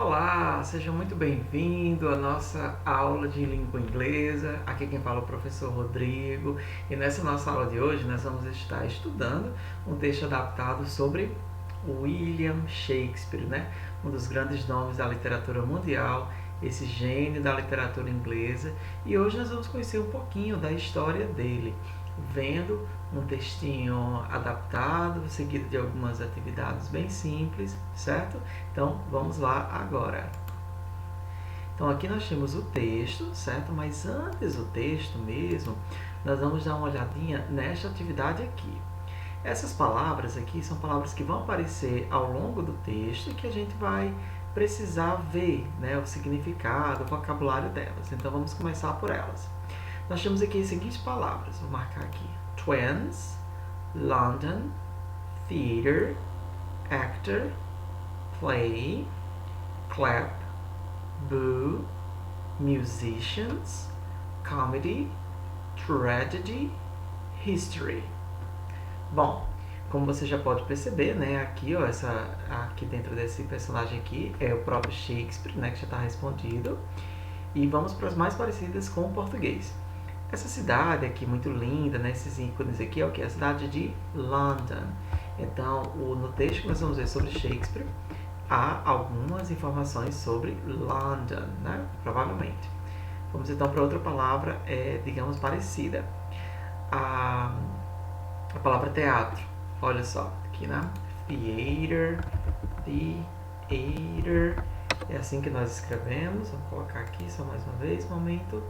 Olá, seja muito bem-vindo à nossa aula de língua inglesa. Aqui quem fala é o professor Rodrigo e nessa nossa aula de hoje nós vamos estar estudando um texto adaptado sobre William Shakespeare, né? Um dos grandes nomes da literatura mundial, esse gênio da literatura inglesa. E hoje nós vamos conhecer um pouquinho da história dele, vendo um textinho adaptado, seguido de algumas atividades bem simples, certo? Então, vamos lá agora. Então, aqui nós temos o texto, certo? Mas antes do texto mesmo, nós vamos dar uma olhadinha nesta atividade aqui. Essas palavras aqui são palavras que vão aparecer ao longo do texto e que a gente vai precisar ver, né, o significado, o vocabulário delas. Então, vamos começar por elas. Nós temos aqui as seguintes palavras, vou marcar aqui: twins, London, theater, actor, play, clap, boo, musicians, comedy, tragedy, history. Bom, como você já pode perceber, né, aqui, ó, aqui dentro desse personagem aqui é o próprio Shakespeare, né, que já está respondido. E vamos para as mais parecidas com o português. Essa cidade aqui, muito linda, né? Esses ícones aqui é o que? A cidade de London. Então, no texto que nós vamos ver sobre Shakespeare, há algumas informações sobre London, né? Provavelmente. Vamos então para outra palavra, digamos, parecida. A palavra teatro. Olha só, aqui, né? Theater, theater. É assim que nós escrevemos. Vamos colocar aqui só mais uma vez, momento.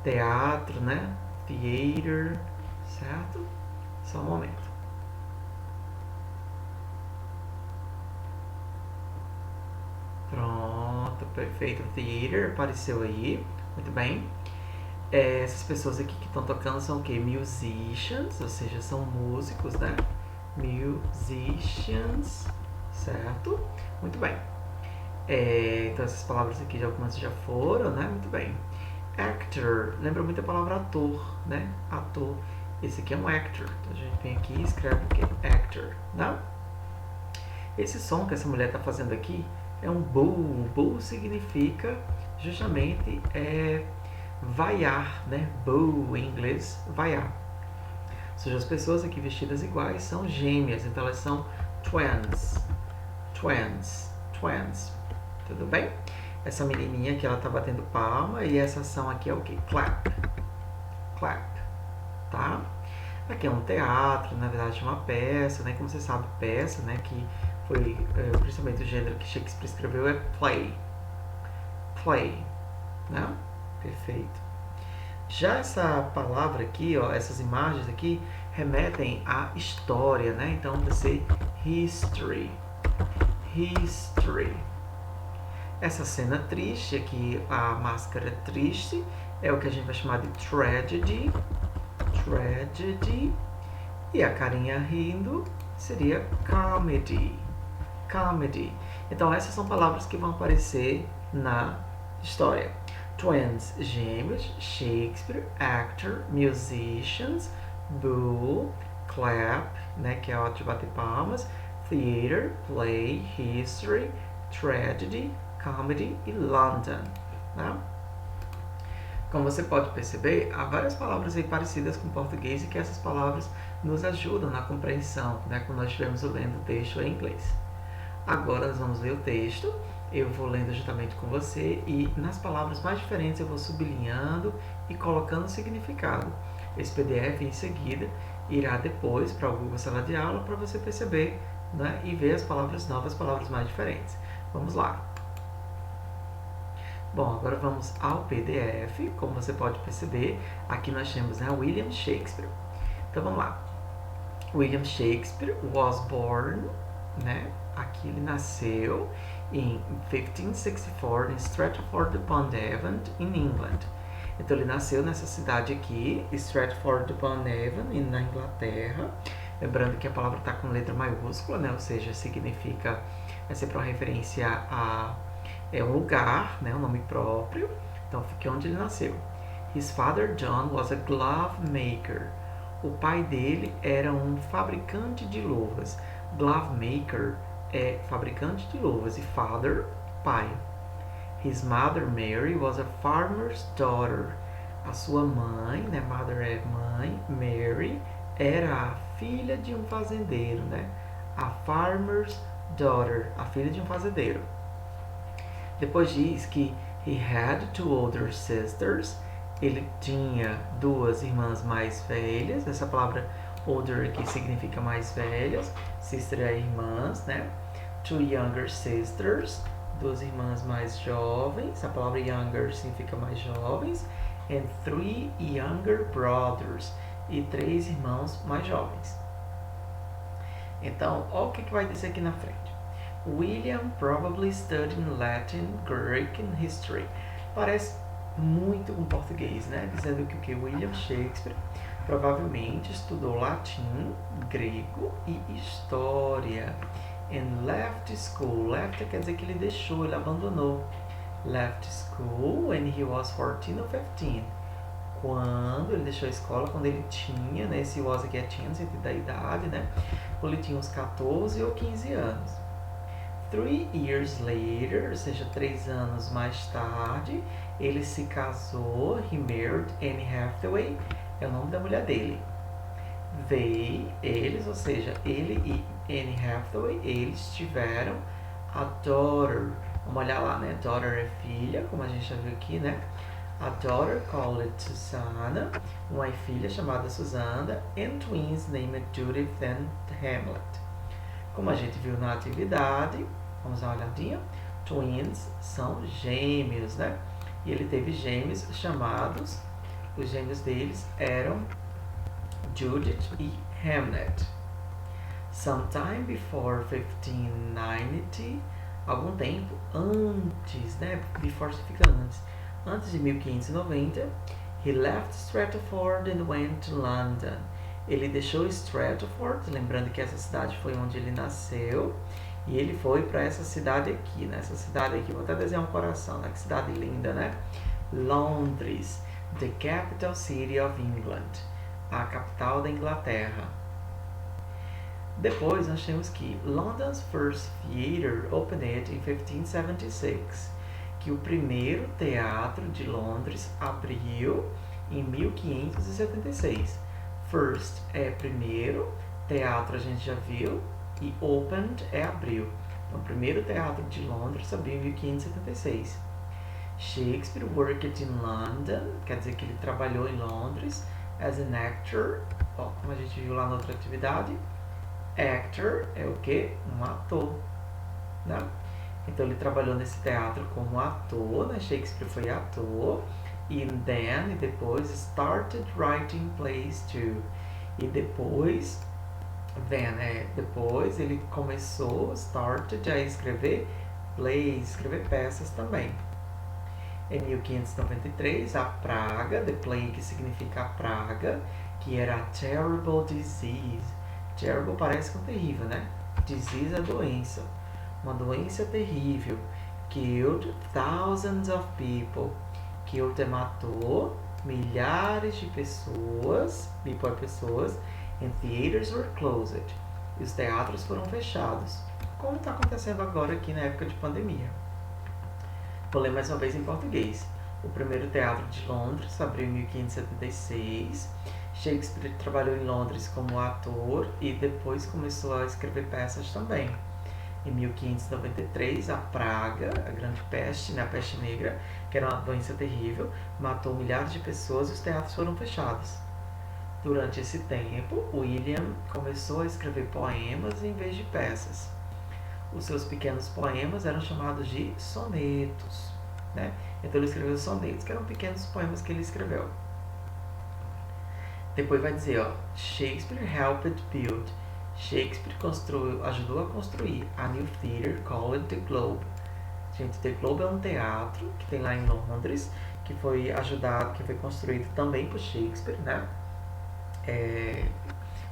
Teatro, né? Theater, certo? Só um momento. Pronto, perfeito. Theater apareceu aí, muito bem. Essas pessoas aqui que estão tocando são o quê? Musicians, ou seja, são músicos, né? Musicians, certo? Muito bem. Então essas palavras aqui, algumas já foram, né? Muito bem. Actor, lembra muito a palavra ator, né? Ator. Esse aqui é um actor. Então a gente vem aqui e escreve o quê? Actor, né? Esse som que essa mulher está fazendo aqui é um boo. Boo significa justamente vaiar, né? Boo em inglês, vaiar. Ou seja, as pessoas aqui vestidas iguais são gêmeas, então elas são twins. Twins, twins. Tudo bem? Essa menininha que ela tá batendo palma e essa ação aqui é o que? Clap. Clap. Tá? Aqui é um teatro, na verdade uma peça, né? Como você sabe, peça, né? Que foi principalmente o gênero que Shakespeare escreveu é play. Play. Né? Perfeito. Já essa palavra aqui, ó, essas imagens aqui remetem à história, né? Então vai ser history. History. Essa cena triste, aqui a máscara triste, é o que a gente vai chamar de tragedy. Tragedy. E a carinha rindo seria comedy. Comedy. Então essas são palavras que vão aparecer na história. Twins, gêmeos, Shakespeare, actor, musicians, boo, clap, né, que é a hora de bater palmas, theater, play, history, tragedy, comedy e London. Né? Como você pode perceber, há várias palavras aí parecidas com o português e que essas palavras nos ajudam na compreensão, né, quando nós estivermos lendo o texto em inglês. Agora nós vamos ler o texto, eu vou lendo juntamente com você e nas palavras mais diferentes eu vou sublinhando e colocando o significado. Esse PDF em seguida irá depois para o Google Sala de Aula para você perceber, né, e ver as palavras novas, palavras mais diferentes. Vamos lá. Bom, agora vamos ao PDF. Como você pode perceber, aqui nós temos, né, William Shakespeare. Então vamos lá. William Shakespeare was born, né? Aqui ele nasceu em 1564 em Stratford-upon-Avon, em England. Então ele nasceu nessa cidade aqui, Stratford-upon-Avon, na Inglaterra. Lembrando que a palavra está com letra maiúscula, né? Ou seja, significa, é sempre uma referência a um lugar, né? Um nome próprio. Então fica onde ele nasceu. His father John was a glove maker. O pai dele era um fabricante de luvas. Glove maker é fabricante de luvas e father pai. His mother Mary was a farmer's daughter. A sua mãe, né? Mother é mãe, Mary era a filha de um fazendeiro, né? A farmer's daughter, a filha de um fazendeiro. Depois diz que he had two older sisters. Ele tinha duas irmãs mais velhas. Essa palavra older aqui significa mais velhas. Sister é irmãs, né? Two younger sisters. Duas irmãs mais jovens. A palavra younger significa mais jovens. And three younger brothers. E três irmãos mais jovens. Então, olha o que vai dizer aqui na frente. William probably studied Latin, Greek and history. Parece muito com português, né? Dizendo que o que William Shakespeare provavelmente estudou latim, grego e história. And left school. Left quer dizer que ele deixou, ele abandonou. Left school when he was 14 or 15. Quando ele deixou a escola, quando ele tinha, né? Esse was aqui é tinha, no sentido da idade, né? Quando ele tinha uns 14 ou 15 anos. 3 years later, ou seja, 3 anos mais tarde, ele se casou. He married Anne Hathaway, é o nome da mulher dele. Eles, ou seja, ele e Anne Hathaway, eles tiveram a daughter. Vamos olhar lá, né? Daughter é filha, como a gente já viu aqui, né? A daughter called Susanna, uma filha chamada Susana, and twins named Judith and Hamlet. Como a gente viu na atividade, vamos dar uma olhadinha. Twins são gêmeos, né? E ele teve gêmeos chamados, os gêmeos deles eram Judith e Hamlet. Sometime before 1590, algum tempo antes, né? Before significa antes de 1590, he left Stratford and went to London. Ele deixou Stratford, lembrando que essa cidade foi onde ele nasceu, e ele foi para essa cidade aqui, né? Essa cidade aqui, vou até desenhar um coração, né? Que cidade linda, né? Londres, the capital city of England, a capital da Inglaterra. Depois nós temos que London's first theatre opened in 1576, que o primeiro teatro de Londres abriu em 1576. First é primeiro, teatro a gente já viu, e opened é abriu. Então, o primeiro teatro de Londres abriu em 1576. Shakespeare worked in London, quer dizer que ele trabalhou em Londres as an actor, como a gente viu lá na outra atividade. Actor é o que? Um ator, né? Então ele trabalhou nesse teatro como ator, né? Shakespeare foi ator. E depois started writing plays too. E depois ele começou, started, a escrever plays, escrever peças também. Em 1593, a praga, the plague significa a praga, que era a terrible disease. Terrible parece com terrível, né? Disease é doença. Uma doença terrível. Killed thousands of people. Killed é matou milhares de pessoas, people é pessoas, and theaters were closed. E os teatros foram fechados. Como está acontecendo agora aqui na época de pandemia. Vou ler mais uma vez em português. O primeiro teatro de Londres abriu em 1576. Shakespeare trabalhou em Londres como ator e depois começou a escrever peças também. Em 1593, a praga, a grande peste, né, a peste negra, que era uma doença terrível, matou milhares de pessoas e os teatros foram fechados. Durante esse tempo, William começou a escrever poemas em vez de peças. Os seus pequenos poemas eram chamados de sonetos, né? Então ele escreveu sonetos, que eram pequenos poemas que ele escreveu. Depois vai dizer, ó, Shakespeare helped build. Shakespeare ajudou a construir a new theatre called The Globe. Gente, The Globe é um teatro que tem lá em Londres, que foi construído também por Shakespeare, né? É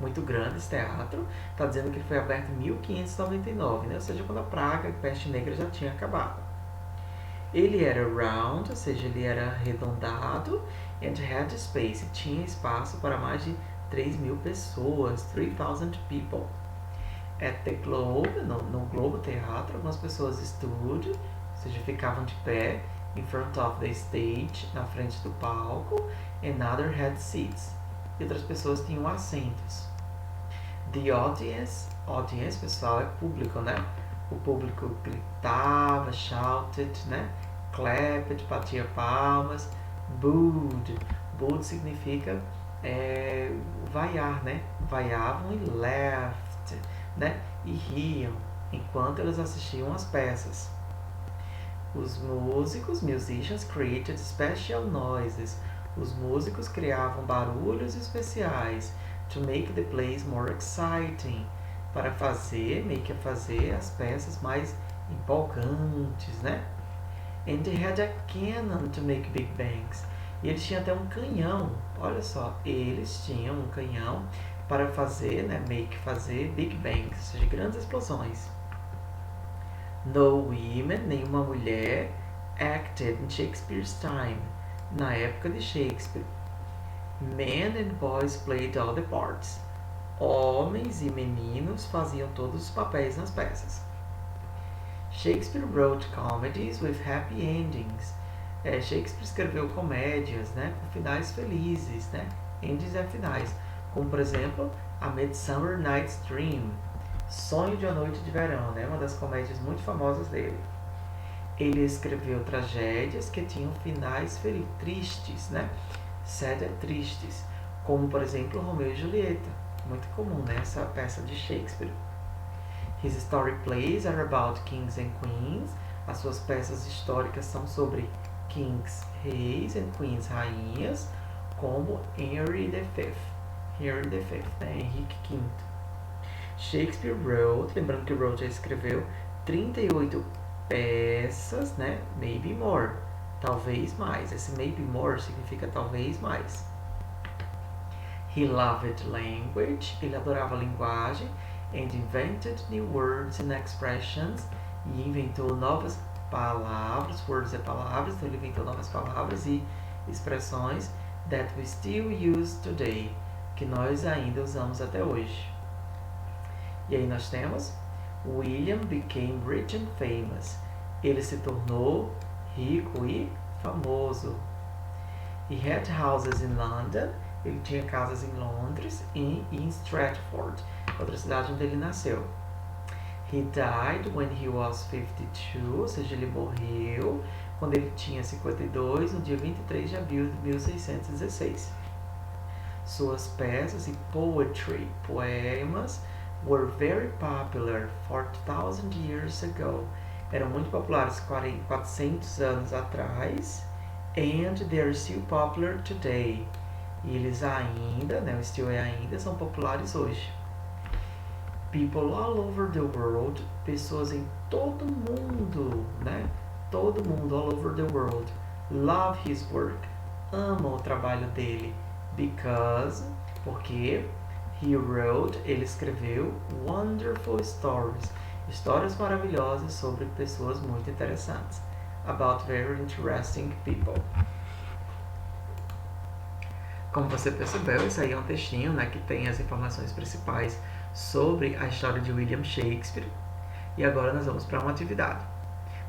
muito grande esse teatro. Está dizendo que ele foi aberto em 1599, né? Ou seja, quando a praga, a peste negra já tinha acabado. Ele era round, ou seja, ele era arredondado, and had space, tinha espaço para mais de 3.000 pessoas, 3,000 people. At the Globe, no Globo Teatro, algumas pessoas stood, seja, ficavam de pé in front of the stage, na frente do palco, and others had seats. E outras pessoas tinham assentos. The audience, pessoal, é público, né? O público gritava, shouted, né? Clapped, batia palmas. Booed. Booed significa vaiar, né? Vaiavam e laughed, né? E riam enquanto eles assistiam às peças. Os músicos, musicians, created special noises. Os músicos criavam barulhos especiais to make the plays more exciting, para fazer as peças mais empolgantes, né? And they had a cannon to make big bangs. E eles tinham até um canhão. Olha só, eles tinham um canhão para fazer, né, fazer big bangs, ou seja, grandes explosões. No women, nenhuma mulher, acted in Shakespeare's time, na época de Shakespeare. Men and boys played all the parts. Homens e meninos faziam todos os papéis nas peças. Shakespeare wrote comedies with happy endings. Shakespeare escreveu comédias, né, com finais felizes, né? Endings é finais. Como, por exemplo, A Midsummer Night's Dream, Sonho de uma Noite de Verão, né? Uma das comédias muito famosas dele. Ele escreveu tragédias que tinham finais tristes, né? Sad é tristes, como, por exemplo, Romeu e Julieta. Muito comum, né? Essa peça de Shakespeare. His story plays are about kings and queens. As suas peças históricas são sobre kings, reis, and queens, rainhas, como Henry V. Henry V, né? Henrique V. Shakespeare wrote, lembrando que wrote já escreveu 38 peças, né? Maybe more, talvez mais. Esse maybe more significa talvez mais. He loved language, ele adorava a linguagem, and invented new words and expressions, e inventou novas palavras, words é palavras, então ele inventou novas palavras e expressões that we still use today, que nós ainda usamos até hoje. E aí nós temos William became rich and famous. Ele se tornou rico e famoso. He had houses in London. Ele tinha casas em Londres e em Stratford, outra cidade onde ele nasceu. He died when he was 52, ou seja, ele morreu quando ele tinha 52, no dia 23 de abril de 1616. Suas peças e poetry, poemas, were very popular 4,000 years ago. Eram muito populares 400 anos atrás. And they are still popular today. E eles ainda, né, o still é ainda, são populares hoje. People all over the world, pessoas em todo mundo, né? Todo mundo, all over the world, love his work, amam o trabalho dele, porque he wrote, ele escreveu wonderful stories, histórias maravilhosas sobre pessoas muito interessantes, about very interesting people. Como você percebeu, isso aí é um textinho, né, que tem as informações principais sobre a história de William Shakespeare. E agora nós vamos para uma atividade.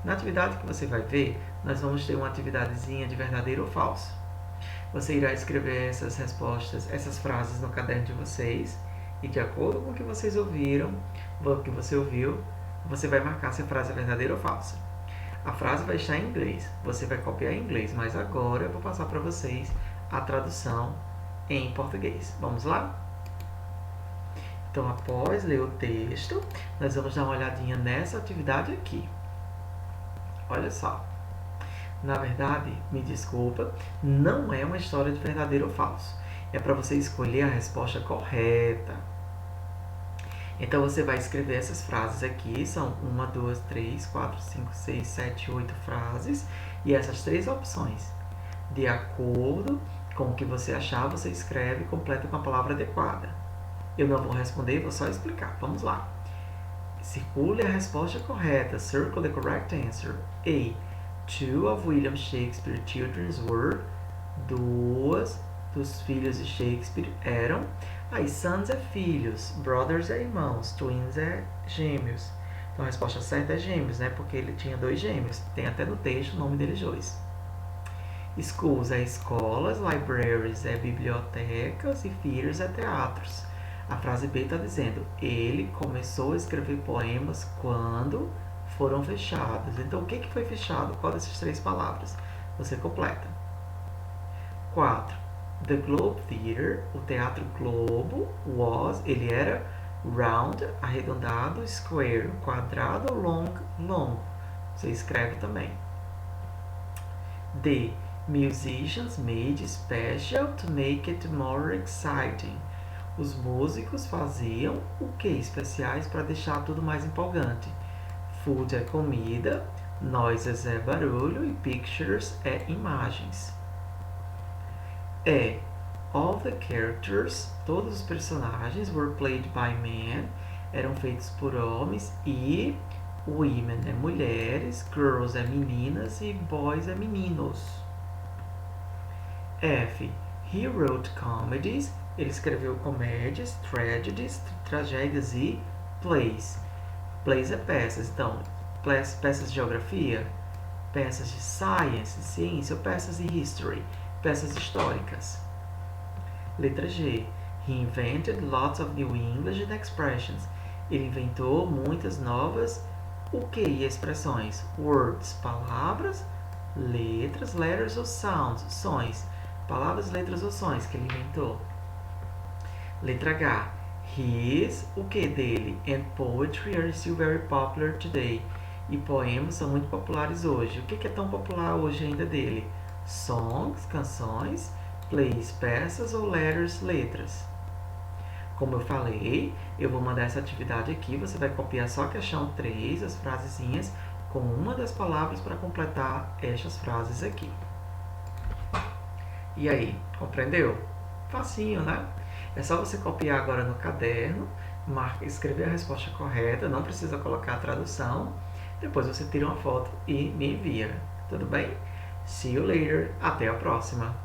Na atividade que você vai ver, nós vamos ter uma atividadezinha de verdadeiro ou falso. Você irá escrever essas respostas, essas frases no caderno de vocês, e de acordo com o que vocês ouviram, o que você ouviu, você vai marcar se a frase é verdadeira ou falsa. A frase vai estar em inglês, você vai copiar em inglês, mas agora eu vou passar para vocês a tradução em português. Vamos lá? Então, após ler o texto, nós vamos dar uma olhadinha nessa atividade aqui. Olha só. Na verdade, me desculpa, não é uma história de verdadeiro ou falso. É para você escolher a resposta correta. Então, você vai escrever essas frases aqui. São 1, 2, 3, 4, 5, 6, 7, 8 frases. E essas 3 opções. De acordo com o que você achar, você escreve e completa com a palavra adequada. Eu não vou responder, vou só explicar. Vamos lá. Circule a resposta correta. Circle the correct answer. A. 2 of William Shakespeare's children were. 2 dos filhos de Shakespeare eram. Aí, sons é filhos. Brothers é irmãos. Twins é gêmeos. Então a resposta certa é gêmeos, né? Porque ele tinha 2 gêmeos. Tem até no texto o nome deles dois. Schools é escolas, libraries é bibliotecas e theaters é teatros. A frase B está dizendo, ele começou a escrever poemas quando foram fechados. Então, o que foi fechado? Qual dessas 3 palavras? Você completa. 4. The Globe Theatre, o Teatro Globo, ele era round, arredondado, square, quadrado, long, longo. Você escreve também. D. Musicians made special to make it more exciting. Os músicos faziam o que especiais para deixar tudo mais empolgante. Food é comida, noises é barulho e pictures é imagens. E. All the characters, todos os personagens, were played by men, eram feitos por homens, e women é mulheres, girls é meninas e boys é meninos. F. He wrote comedies, ele escreveu comédias, tragedies, tragédias e plays. Plays é peças, então, peças de geografia, peças de science, ciência, ou peças de history, peças históricas. Letra G. He invented lots of new English and expressions. Ele inventou muitas novas o que e expressões? Words, palavras, letras, letters ou sounds, sons. Palavras, letras ou sons que ele inventou. Letra H. His, o que dele? And poetry are still very popular today. E poemas são muito populares hoje. O que é tão popular hoje ainda dele? Songs, canções, plays, peças ou letters, letras. Como eu falei, eu vou mandar essa atividade aqui, você vai copiar só a questão 3, as frasezinhas, com uma das palavras para completar estas frases aqui. E aí, compreendeu? Facinho, né? É só você copiar agora no caderno, escrever a resposta correta, não precisa colocar a tradução, depois você tira uma foto e me envia. Tudo bem? See you later. Até a próxima.